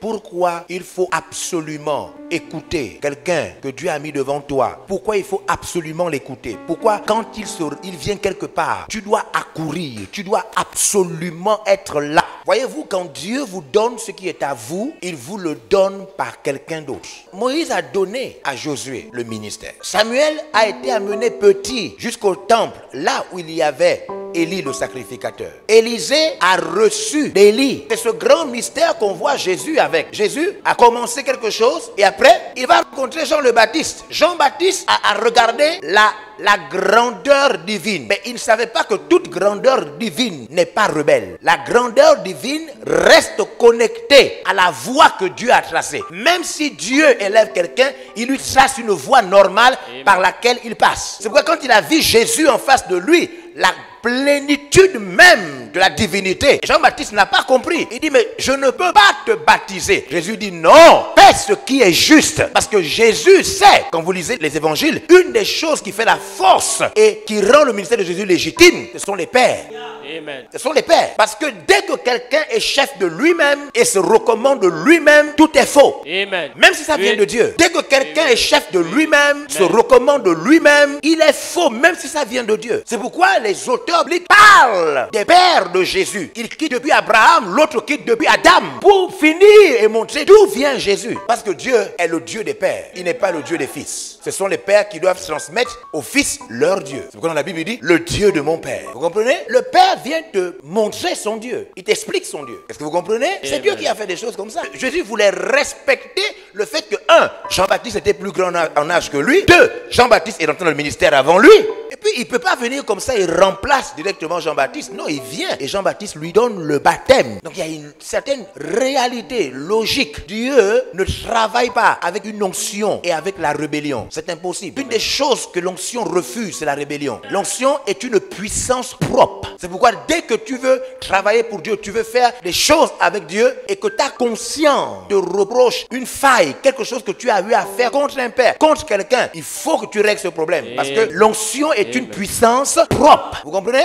Pourquoi il faut absolument écouter quelqu'un que Dieu a mis devant toi? Pourquoi il faut absolument l'écouter? Pourquoi quand il vient quelque part, tu dois accourir, tu dois absolument être là? Voyez-vous, quand Dieu vous donne ce qui est à vous, il vous le donne par quelqu'un d'autre. Moïse a donné à Josué le ministère. Samuel a été amené petit jusqu'au temple, là où il y avait Élie le sacrificateur. Élisée a reçu d'Élie. C'est ce grand mystère qu'on voit Jésus avec. Jésus a commencé quelque chose et après, il va rencontrer Jean le Baptiste. Jean-Baptiste a regardé la grandeur divine. Mais il ne savait pas que toute grandeur divine n'est pas rebelle. La grandeur divine reste connectée à la voie que Dieu a tracée. Même si Dieu élève quelqu'un, il lui trace une voie normale par laquelle il passe. C'est pourquoi quand il a vu Jésus en face de lui, la plénitude même de la divinité, Jean-Baptiste n'a pas compris. Il dit, mais je ne peux pas te baptiser. Jésus dit, non, fais ce qui est juste. Parce que Jésus sait, quand vous lisez les évangiles, une des choses qui fait la force et qui rend le ministère de Jésus légitime, ce sont les pères. Amen. Ce sont les pères. Parce que dès que quelqu'un est chef de lui-même et se recommande de lui-même, tout est faux. Amen. Même si ça vient de Dieu. Dès que quelqu'un est chef de lui-même, se recommande de lui-même, il est faux, même si ça vient de Dieu. C'est pourquoi les auteurs bibliques parlent des pères de Jésus. Ils quittent depuis Abraham, l'autre quitte depuis Adam, pour finir et montrer d'où vient Jésus. Parce que Dieu est le Dieu des pères. Il n'est pas le Dieu des fils. Ce sont les pères qui doivent transmettre aux fils leur Dieu. C'est pourquoi dans la Bible, il dit, le Dieu de mon père. Vous comprenez? Le père vient te montrer son Dieu. Il t'explique son Dieu. Est-ce que vous comprenez? C'est Dieu qui a fait des choses comme ça. Jésus voulait respecter le fait que, Jean-Baptiste était plus grand en âge que lui. 2, Jean-Baptiste est entré dans le ministère avant lui. Et puis, il ne peut pas venir comme ça et remplace directement Jean-Baptiste. Non, il vient et Jean-Baptiste lui donne le baptême. Donc, il y a une certaine réalité logique. Dieu ne travaille pas avec une onction et avec la rébellion. C'est impossible. Une des choses que l'onction refuse, c'est la rébellion. L'onction est une puissance propre. C'est pourquoi dès que tu veux travailler pour Dieu, tu veux faire des choses avec Dieu et que ta conscience te reproche une faille, quelque chose que tu as eu à faire contre un père, contre quelqu'un, il faut que tu règles ce problème. Parce que l'onction est une puissance propre. Vous comprenez?